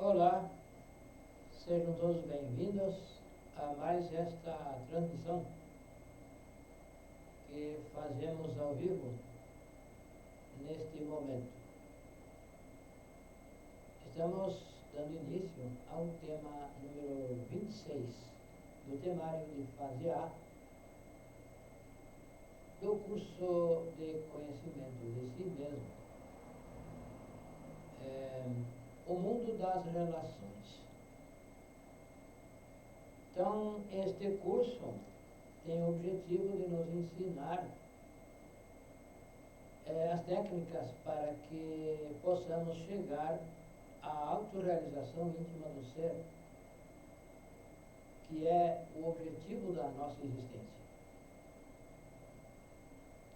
Olá, sejam todos bem-vindos a mais esta transmissão que fazemos ao vivo neste momento. Estamos dando início ao tema número 26 do temário de fase A do curso de conhecimento de si mesmo. O mundo das relações. Então, este curso tem o objetivo de nos ensinar as técnicas para que possamos chegar à autorrealização íntima do ser, que é o objetivo da nossa existência.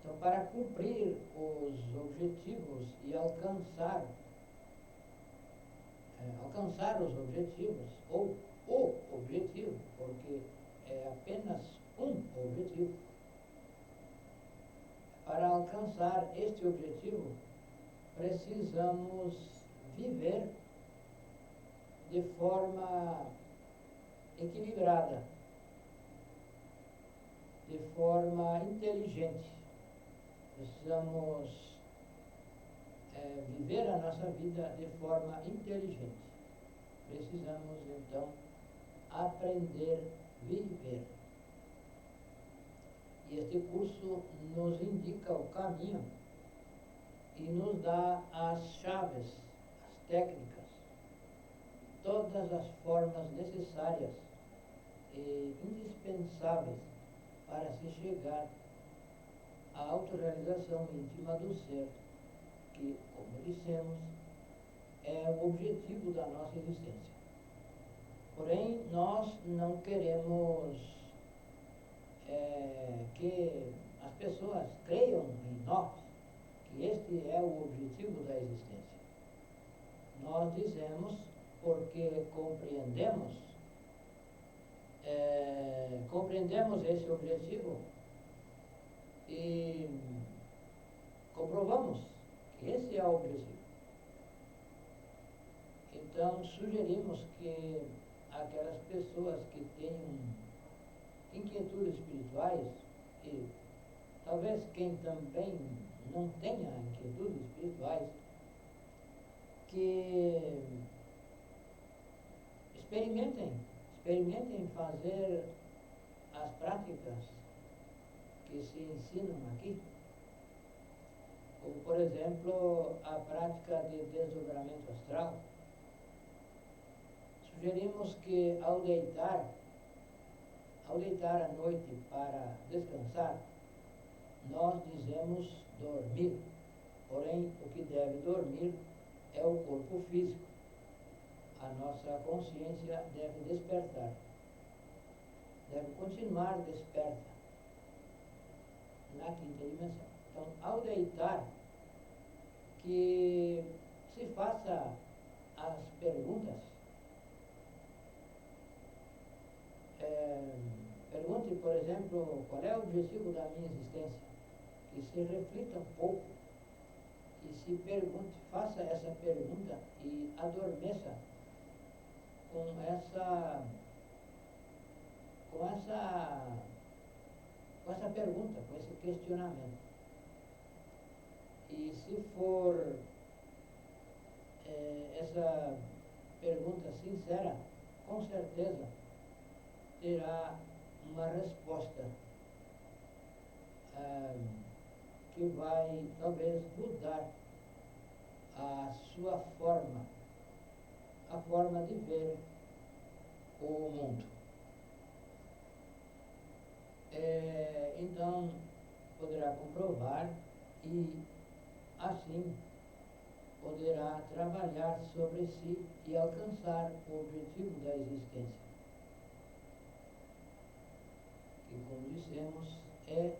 Então, para cumprir os objetivos e alcançar os objetivos, ou o objetivo, porque é apenas um objetivo. Para alcançar este objetivo, precisamos viver de forma equilibrada, de forma inteligente. Precisamos viver a nossa vida de forma inteligente. Precisamos, então, aprender a viver. E este curso nos indica o caminho e nos dá as chaves, as técnicas, todas as formas necessárias e indispensáveis para se chegar à autorrealização íntima do ser, que, como dissemos, é o objetivo da nossa existência. Porém, nós não queremos que as pessoas creiam em nós que este é o objetivo da existência. Nós dizemos porque compreendemos esse objetivo e comprovamos que esse é o objetivo. Então, sugerimos que aquelas pessoas que tenham inquietudes espirituais, e talvez quem também não tenha inquietudes espirituais, que experimentem fazer as práticas que se ensinam aqui, como, por exemplo, a prática de desdobramento astral. Sugerimos que ao deitar à noite para descansar, nós dizemos dormir. Porém, o que deve dormir é o corpo físico. A nossa consciência deve despertar. Deve continuar desperta na quinta dimensão. Então, ao deitar, que se faça as perguntas. Pergunte, por exemplo, qual é o objetivo da minha existência? Que se reflita um pouco e se pergunte, faça essa pergunta e adormeça com essa pergunta, com esse questionamento. E se for essa pergunta sincera, com certeza terá uma resposta que vai talvez mudar a sua forma, a forma de ver o mundo. Então, poderá comprovar e, assim, poderá trabalhar sobre si e alcançar o objetivo da existência, que, como dissemos, é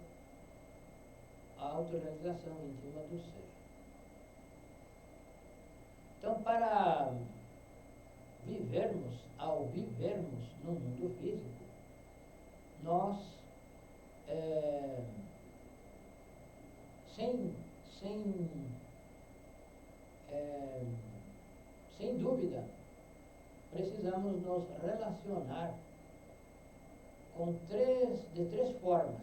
a autorrealização íntima do ser. Então, para ao vivermos no mundo físico, nós, sem dúvida, precisamos nos relacionar de três formas.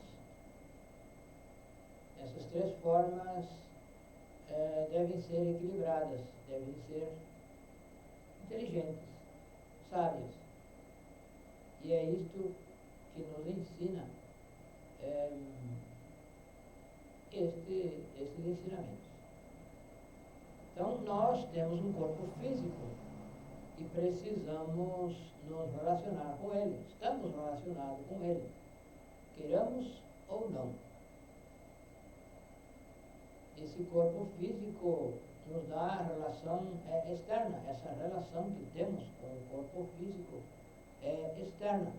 Essas três formas devem ser equilibradas, devem ser inteligentes, sábias. E é isto que nos ensina estes ensinamentos. Então, nós temos um corpo físico e precisamos nos relacionar com ele. Estamos relacionados com ele, queiramos ou não. Esse corpo físico nos dá a relação externa. Essa relação que temos com o corpo físico é externa.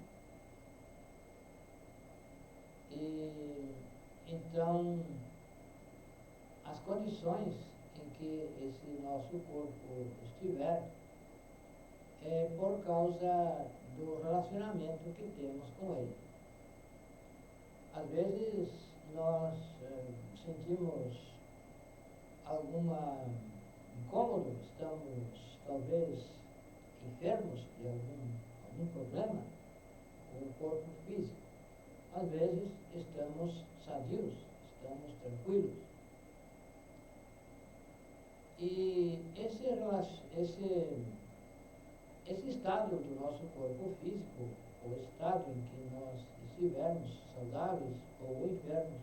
E então, as condições em que esse nosso corpo estiver é por causa do relacionamento que temos com ele. Às vezes nós sentimos alguma incômodo, estamos talvez enfermos de algum problema com o corpo físico. Às vezes estamos sadios, estamos tranquilos. E esse estado do nosso corpo físico, o estado em que nós estivermos saudáveis ou enfermos,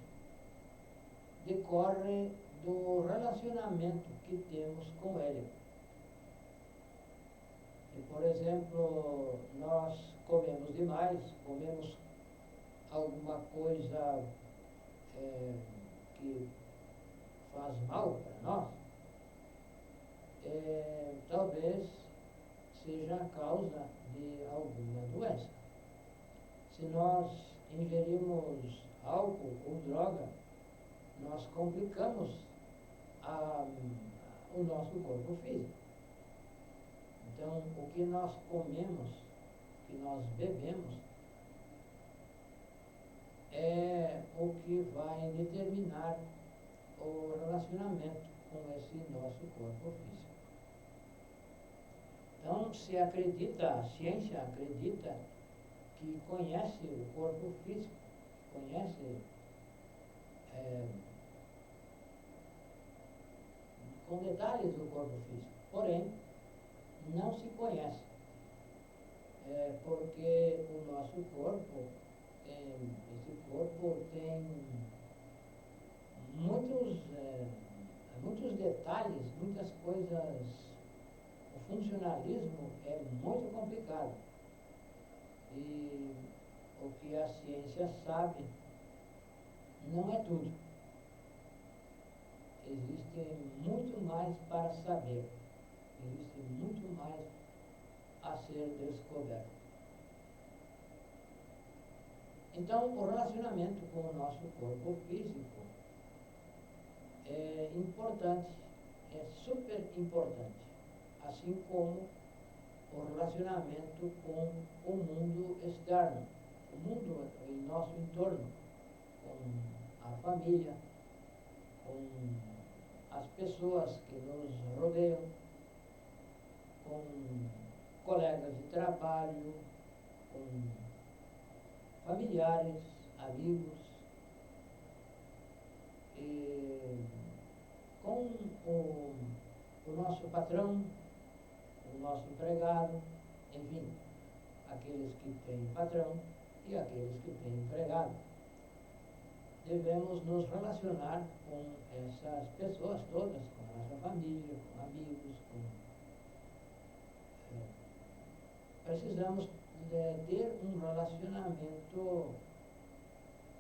decorre do relacionamento que temos com ele. Se, por exemplo, nós comemos demais, comemos alguma coisa que faz mal para nós, talvez seja a causa de alguma doença. Se nós ingerimos álcool ou droga, nós complicamos o nosso corpo físico. Então, o que nós comemos, o que nós bebemos, é o que vai determinar o relacionamento com esse nosso corpo físico. Então, a ciência acredita que conhece o corpo físico, conhece com detalhes do corpo físico, porém, não se conhece, porque o nosso corpo, esse corpo tem muitos detalhes, muitas coisas. O funcionalismo é muito complicado. E o que a ciência sabe não é tudo. Existe muito mais para saber. Existe muito mais a ser descoberto. Então, o relacionamento com o nosso corpo físico é importante, é super importante, assim como o relacionamento com o mundo externo, o mundo em nosso entorno, com a família, com as pessoas que nos rodeiam, com colegas de trabalho, com familiares, amigos, e com o nosso patrão, o nosso empregado, enfim, aqueles que têm patrão e aqueles que têm empregado. Devemos nos relacionar com essas pessoas todas, com a nossa família, com amigos, precisamos ter um relacionamento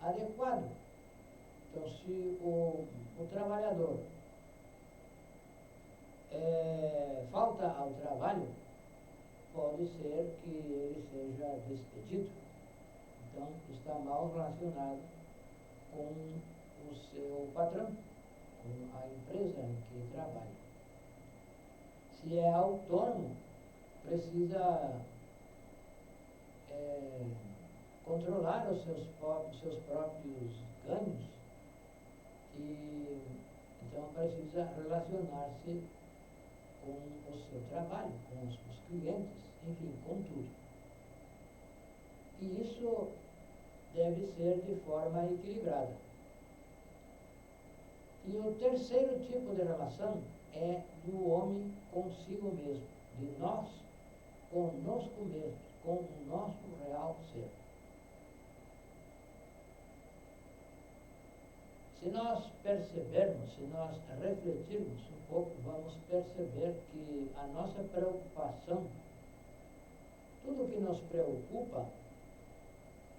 adequado. Então, se o trabalhador falta ao trabalho, pode ser que ele seja despedido. Então, está mal relacionado com o seu patrão, com a empresa em que trabalha. Se é autônomo, precisa controlar os seus próprios ganhos e então precisa relacionar-se com o seu trabalho, com os clientes, enfim, com tudo. E isso deve ser de forma equilibrada. E o terceiro tipo de relação é do homem consigo mesmo, de nós conosco mesmos, com o nosso real ser. Se nós percebermos, se nós refletirmos um pouco, vamos perceber que a nossa preocupação, tudo que nos preocupa,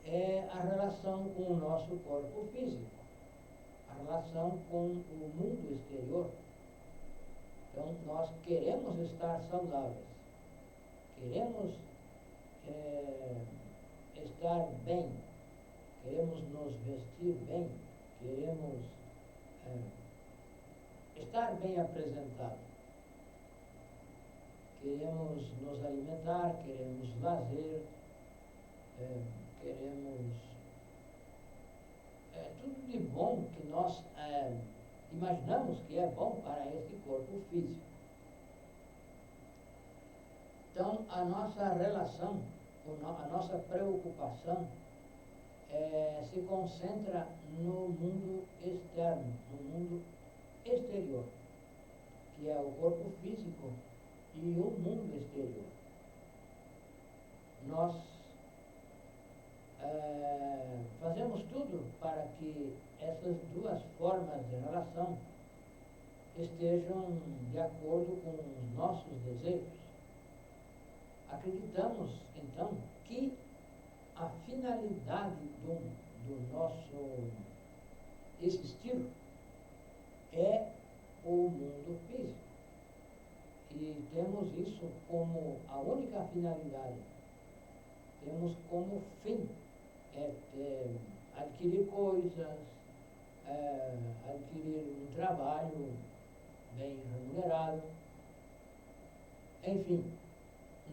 é a relação com o nosso corpo físico, a relação com o mundo exterior. Então, nós queremos estar saudáveis, queremos estar bem, queremos nos vestir bem, queremos estar bem apresentado, queremos nos alimentar, queremos lazer, queremos tudo de bom que nós imaginamos que é bom para este corpo físico. Então, a nossa relação, a nossa preocupação se concentra no mundo externo, no mundo exterior, que é o corpo físico e o mundo exterior. Nós fazemos tudo para que essas duas formas de relação estejam de acordo com os nossos desejos. Acreditamos, então, que a finalidade do nosso existir é o mundo físico. E temos isso como a única finalidade. Temos como fim adquirir coisas, adquirir um trabalho bem remunerado. Enfim,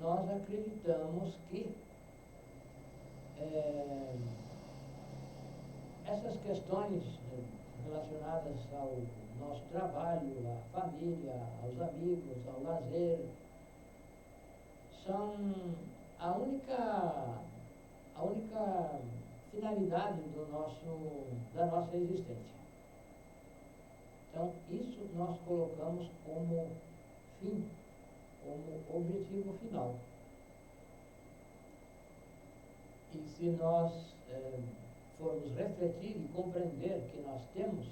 nós acreditamos que essas questões relacionadas ao nosso trabalho, à família, aos amigos, ao lazer, são a única finalidade da nossa existência. Então, isso nós colocamos como fim, como objetivo final. E se nós formos refletir e compreender que nós temos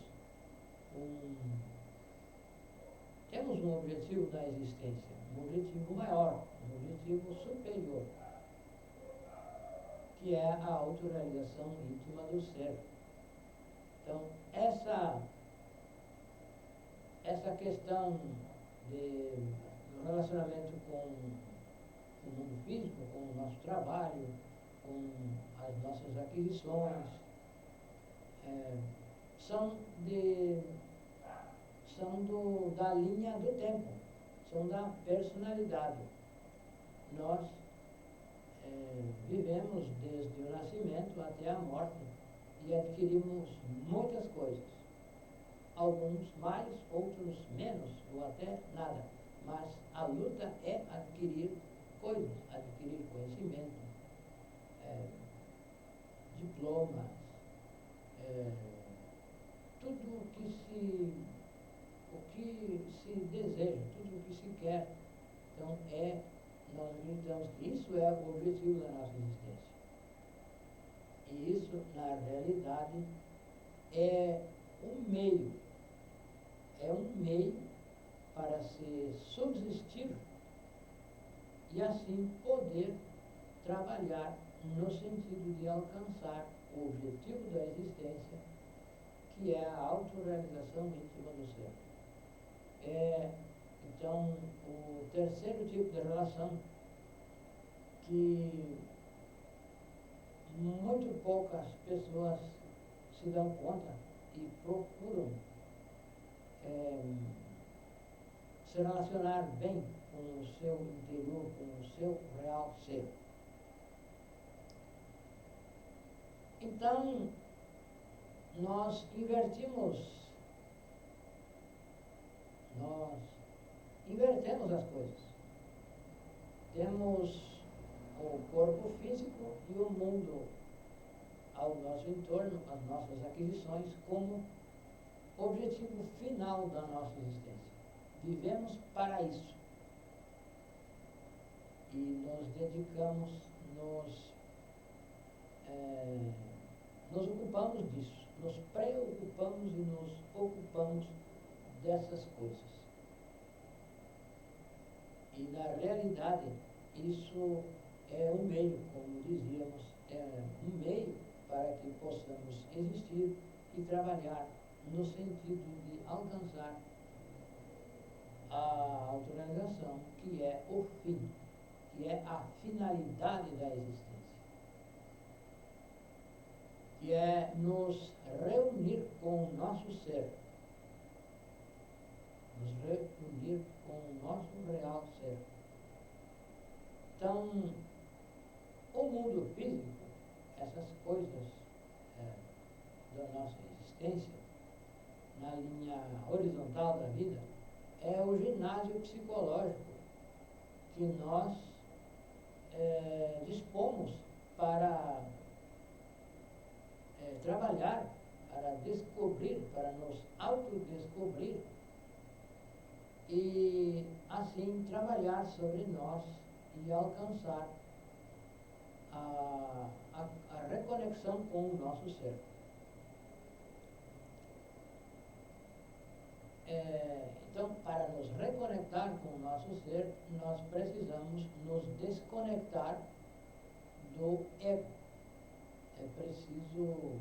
um objetivo da existência, um objetivo maior, um objetivo superior, que é a autorrealização íntima do ser. Então, essa questão do relacionamento com o mundo físico, com o nosso trabalho, com as nossas aquisições, são da linha do tempo, são da personalidade. Nós vivemos desde o nascimento até a morte e adquirimos muitas coisas. Alguns mais, outros menos, ou até nada. Mas a luta é adquirir coisas, adquirir conhecimento, diplomas, tudo o que se deseja, tudo o que se quer. Então, nós acreditamos que isso é o objetivo da nossa existência. E isso, na realidade, é um meio para se subsistir e assim poder trabalhar no sentido de alcançar o objetivo da existência, que é a autorrealização íntima do ser. Então, o terceiro tipo de relação, que muito poucas pessoas se dão conta e procuram se relacionar bem com o seu interior, com o seu real ser. Então, nós invertimos, nós invertemos as coisas. Temos o corpo físico e o mundo ao nosso entorno, as nossas aquisições, como objetivo final da nossa existência. Vivemos para isso. E nos dedicamos, nos ocupamos disso, nos preocupamos e nos ocupamos dessas coisas. E na realidade, isso é um meio, como dizíamos, é um meio para que possamos existir e trabalhar no sentido de alcançar a autorrealização, que é o fim, que é a finalidade da existência, que é nos reunir com o nosso ser, nos reunir com o nosso real ser. Então, o mundo físico, essas coisas da nossa existência, na linha horizontal da vida, é o ginásio psicológico que nós dispomos para trabalhar, para descobrir, para nos autodescobrir e assim trabalhar sobre nós e alcançar a reconexão com o nosso ser. Então, para nos reconectar com o nosso ser, nós precisamos nos desconectar do ego. É preciso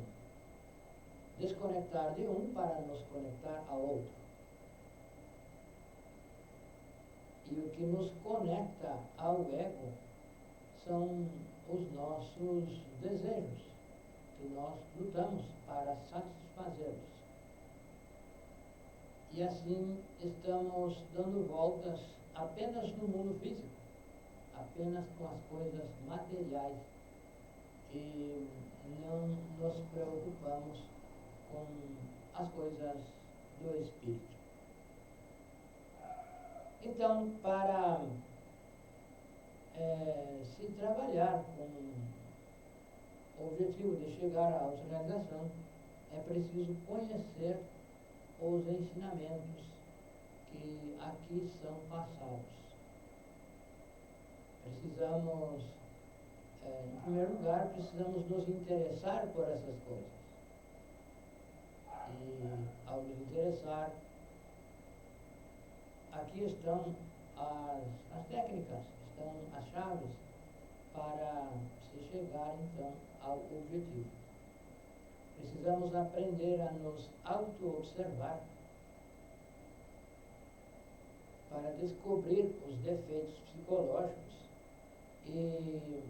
desconectar de um para nos conectar ao outro. E o que nos conecta ao ego são os nossos desejos, que nós lutamos para satisfazê-los. E assim estamos dando voltas apenas no mundo físico, apenas com as coisas materiais, e não nos preocupamos com as coisas do espírito. Então, para se trabalhar com o objetivo de chegar à autorrealização, é preciso conhecer os ensinamentos que aqui são passados. Precisamos, em primeiro lugar, precisamos nos interessar por essas coisas. E, ao nos interessar, aqui estão as técnicas, estão as chaves para se chegar, então, ao objetivo. Precisamos aprender a nos auto-observar para descobrir os defeitos psicológicos e,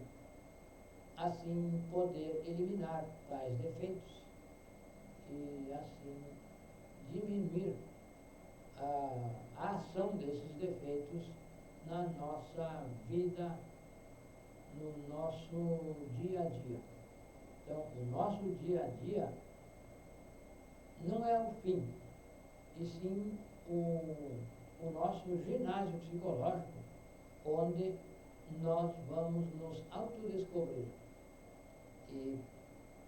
assim, poder eliminar tais defeitos e, assim, diminuir a ação desses defeitos na nossa vida, no nosso dia a dia. Então, o nosso dia a dia não é o fim, e sim o nosso ginásio psicológico, onde nós vamos nos autodescobrir. E,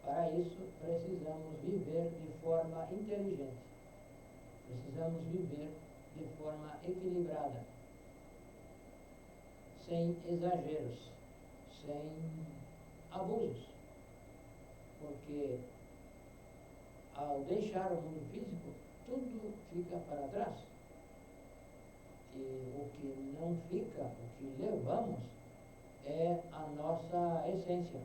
para isso, precisamos viver de forma inteligente. Precisamos viver de forma equilibrada, sem exageros, sem abusos. Porque ao deixar o mundo físico, tudo fica para trás. E o que não fica, o que levamos, é a nossa essência.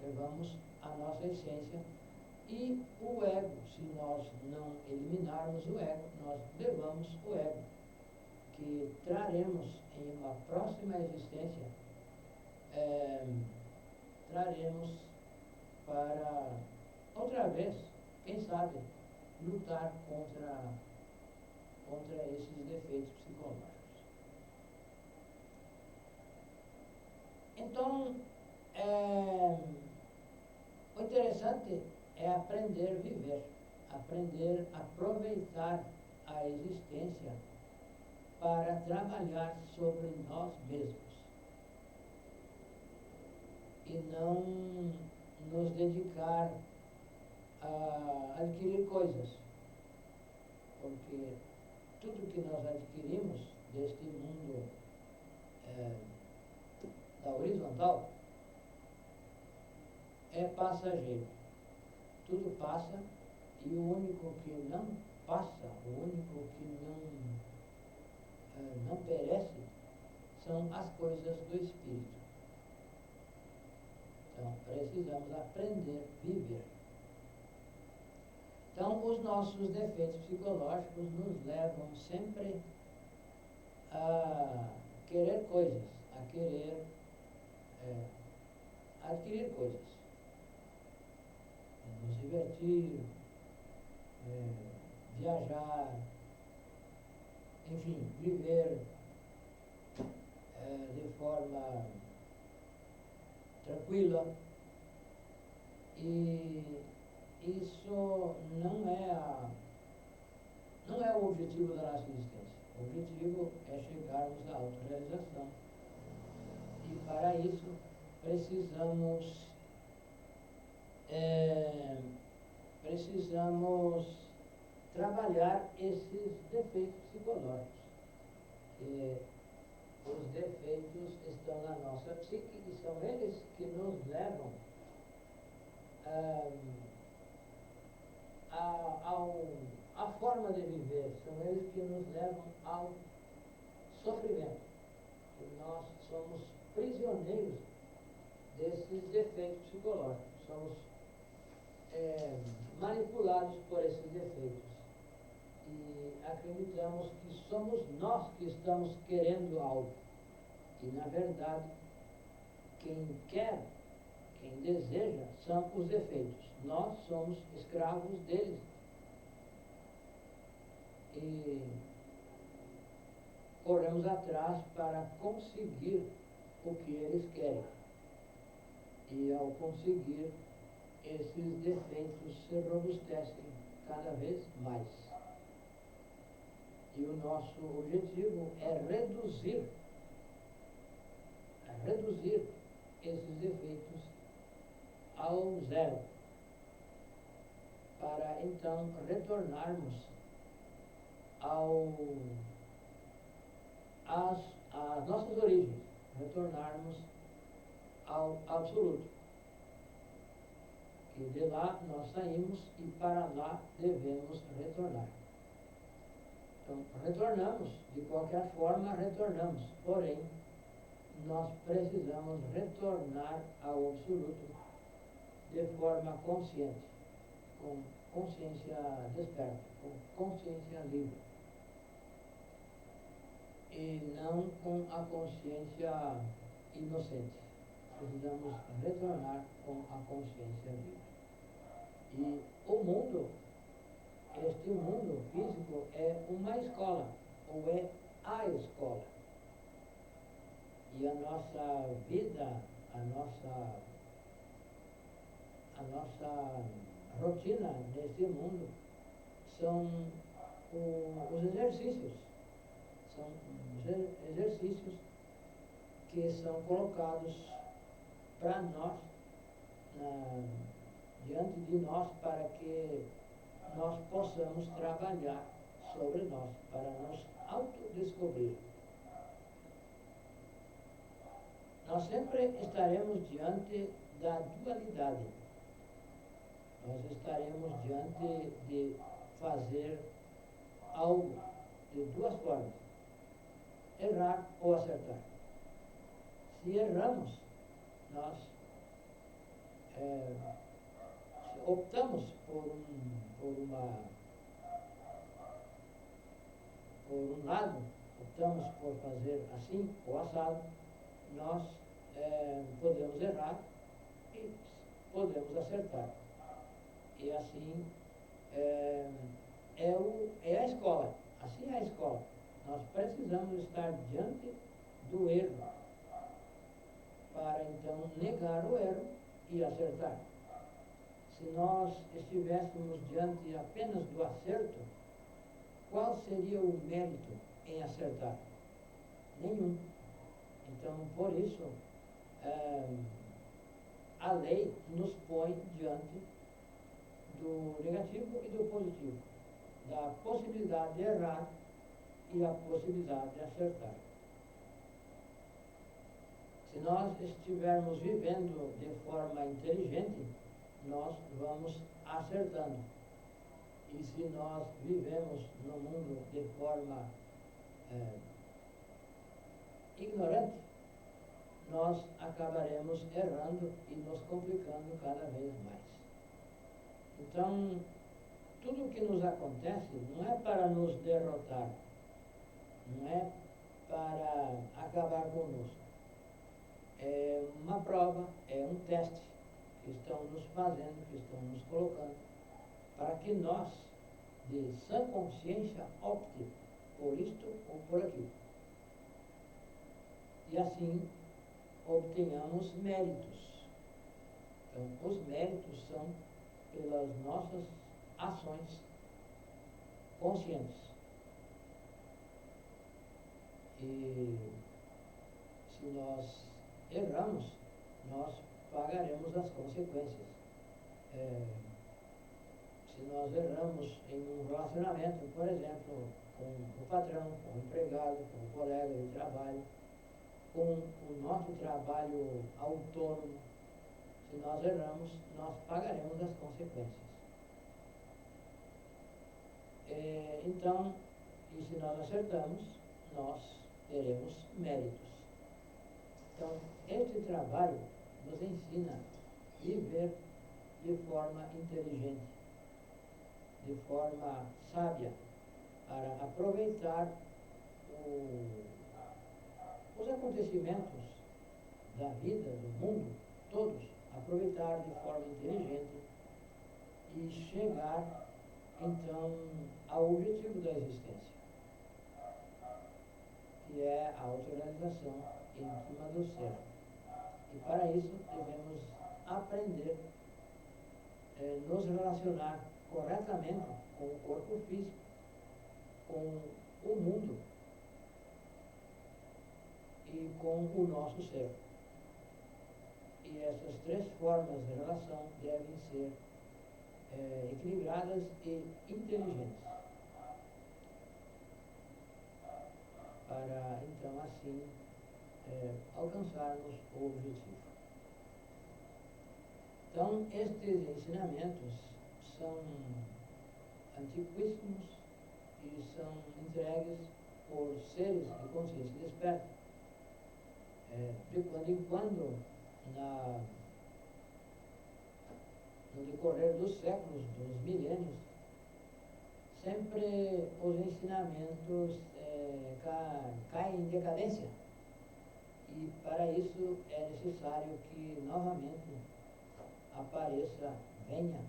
Levamos a nossa essência e o ego. Se nós não eliminarmos o ego, nós levamos o ego, que traremos em uma próxima existência, traremos para, outra vez, quem sabe, lutar contra esses defeitos psicológicos. Então, o interessante é aprender a viver, aprender a aproveitar a existência para trabalhar sobre nós mesmos e não nos dedicar a adquirir coisas, porque tudo que nós adquirimos deste mundo da horizontal é passageiro. Tudo passa e o único que não passa, o único que não perece, são as coisas do Espírito. Então, precisamos aprender a viver. Então, os nossos defeitos psicológicos nos levam sempre a querer coisas, a querer adquirir coisas, nos divertir, viajar, enfim, viver de forma tranquila. E isso não é o objetivo da nossa existência. O objetivo é chegarmos à autorrealização. E para isso precisamos trabalhar esses defeitos psicológicos. Os defeitos estão na nossa psique e são eles que nos levam à forma de viver, são eles que nos levam ao sofrimento. E nós somos prisioneiros desses defeitos psicológicos, somos manipulados por esses defeitos. E acreditamos que somos nós que estamos querendo algo. E, na verdade, quem quer, quem deseja, são os defeitos. Nós somos escravos deles. E corremos atrás para conseguir o que eles querem. E, ao conseguir, esses defeitos se robustecem cada vez mais. E o nosso objetivo é reduzir esses defeitos ao zero, para então retornarmos às nossas origens, retornarmos ao absoluto. Que de lá nós saímos e para lá devemos retornar. Então, retornamos, de qualquer forma retornamos, porém, nós precisamos retornar ao absoluto de forma consciente, com consciência desperta, com consciência livre, e não com a consciência inocente. Precisamos retornar com a consciência livre. E o mundo, este mundo físico, é uma escola, ou é a escola. E a nossa vida, a nossa rotina neste mundo são os exercícios. São os exercícios que são colocados para nós, diante de nós, para que nós possamos trabalhar sobre nós, para nos autodescobrir. Nós sempre estaremos diante da dualidade. Nós estaremos diante de fazer algo de duas formas: errar ou acertar. Se erramos, nós optamos por um lado, optamos por fazer assim ou assado, nós podemos errar e podemos acertar. E assim é a escola. Assim é a escola. Nós precisamos estar diante do erro para então negar o erro e acertar. Se nós estivéssemos diante apenas do acerto, qual seria o mérito em acertar? Nenhum. Então, por isso, a lei nos põe diante do negativo e do positivo, da possibilidade de errar e a possibilidade de acertar. Se nós estivermos vivendo de forma inteligente, nós vamos acertando. E se nós vivemos no mundo de forma ignorante, nós acabaremos errando e nos complicando cada vez mais. Então, tudo o que nos acontece não é para nos derrotar, não é para acabar conosco. É uma prova, é um teste que estão nos fazendo, que estão nos colocando, para que nós, de sã consciência, opte por isto ou por aquilo. E assim obtenhamos méritos. Então, os méritos são pelas nossas ações conscientes. E se nós erramos, nós pagaremos as consequências. Se nós erramos em um relacionamento, por exemplo, com o patrão, com o empregado, com o colega de trabalho, com o nosso trabalho autônomo, se nós erramos, nós pagaremos as consequências. Então, e se nós acertamos, nós teremos méritos. Então, este trabalho nos ensina a viver de forma inteligente, de forma sábia, para aproveitar os acontecimentos da vida, do mundo, todos, aproveitar de forma inteligente e chegar, então, ao objetivo da existência, que é a autorrealização íntima do ser. E para isso devemos aprender a nos relacionar corretamente com o corpo físico, com o mundo e com o nosso ser. E essas três formas de relação devem ser equilibradas e inteligentes, para então assim alcançarmos o objetivo. Então, estes ensinamentos são antiquíssimos e são entregues por seres de consciência desperta. De quando em quando, no decorrer dos séculos, dos milênios, sempre os ensinamentos caem em decadência. E para isso é necessário que novamente apareça, venha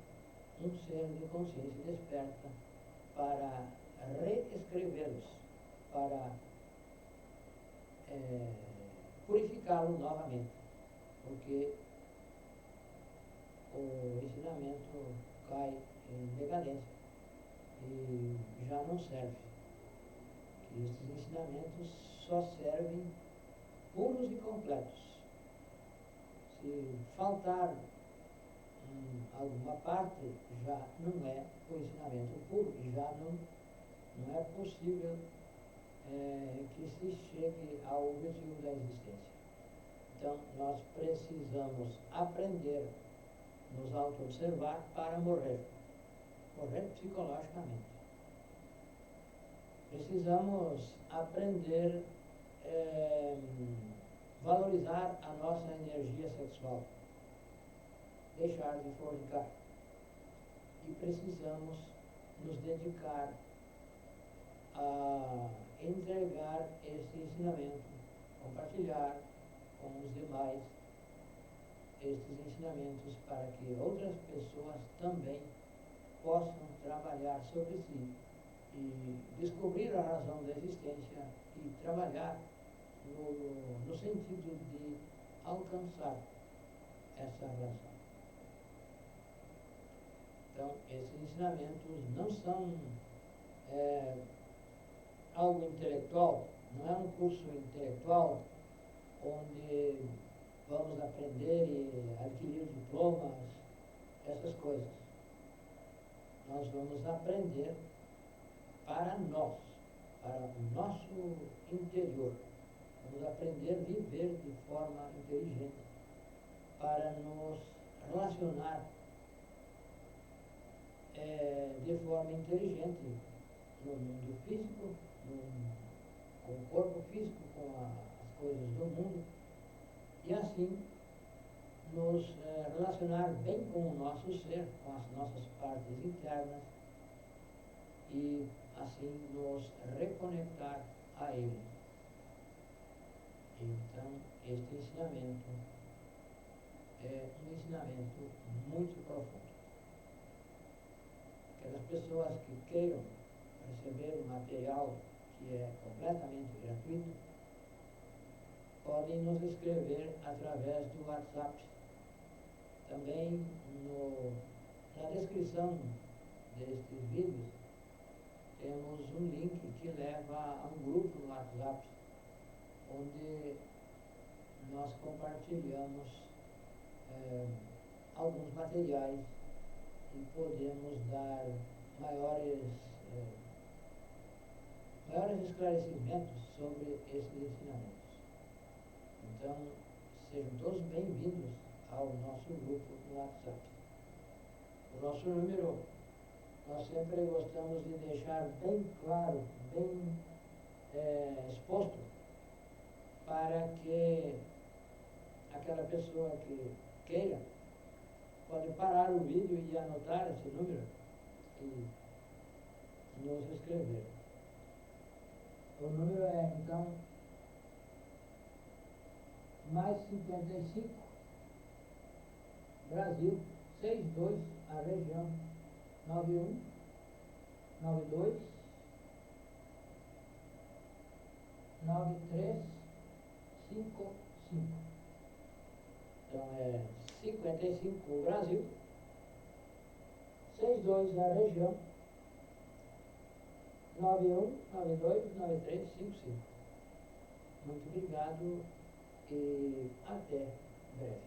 um ser de consciência desperta para reescrevê-los, para purificá-los novamente, porque o ensinamento cai em decadência e já não serve. Que esses ensinamentos só servem puros e completos. Se faltar alguma parte, já não é o ensinamento puro e já não é possível que se chegue ao objetivo da existência. Então, nós precisamos aprender, nos auto-observar para morrer psicologicamente. Precisamos aprender valorizar a nossa energia sexual, deixar de fornicar. E precisamos nos dedicar a entregar esse ensinamento, compartilhar com os demais estes ensinamentos para que outras pessoas também possam trabalhar sobre si e descobrir a razão da existência e trabalhar no sentido de alcançar essa razão. Então, esses ensinamentos não são algo intelectual, não é um curso intelectual onde vamos aprender e adquirir diplomas, essas coisas. Nós vamos aprender para nós, para o nosso interior. Vamos aprender a viver de forma inteligente, para nos relacionar de forma inteligente no mundo físico, com o corpo físico, com as coisas do mundo, e assim nos relacionar bem com o nosso ser, com as nossas partes internas, e assim nos reconectar a ele. Então, este ensinamento é um ensinamento muito profundo. Aquelas pessoas que queiram receber o material que é completamente gratuito, podem nos escrever através do WhatsApp. Também na descrição destes vídeos temos um link que leva a um grupo no WhatsApp, onde nós compartilhamos alguns materiais e podemos dar maiores esclarecimentos sobre esses ensinamentos. Então, sejam todos bem-vindos ao nosso grupo no WhatsApp. O nosso número, nós sempre gostamos de deixar bem claro, bem exposto, para que aquela pessoa que queira pode parar o vídeo e anotar esse número e nos escrever. O número é, então, mais 55, Brasil, 62, a região, 91, 92, 93, 55. Então é 55 o Brasil, 62 a região, 91, 92, 93, 55. Muito obrigado e até breve.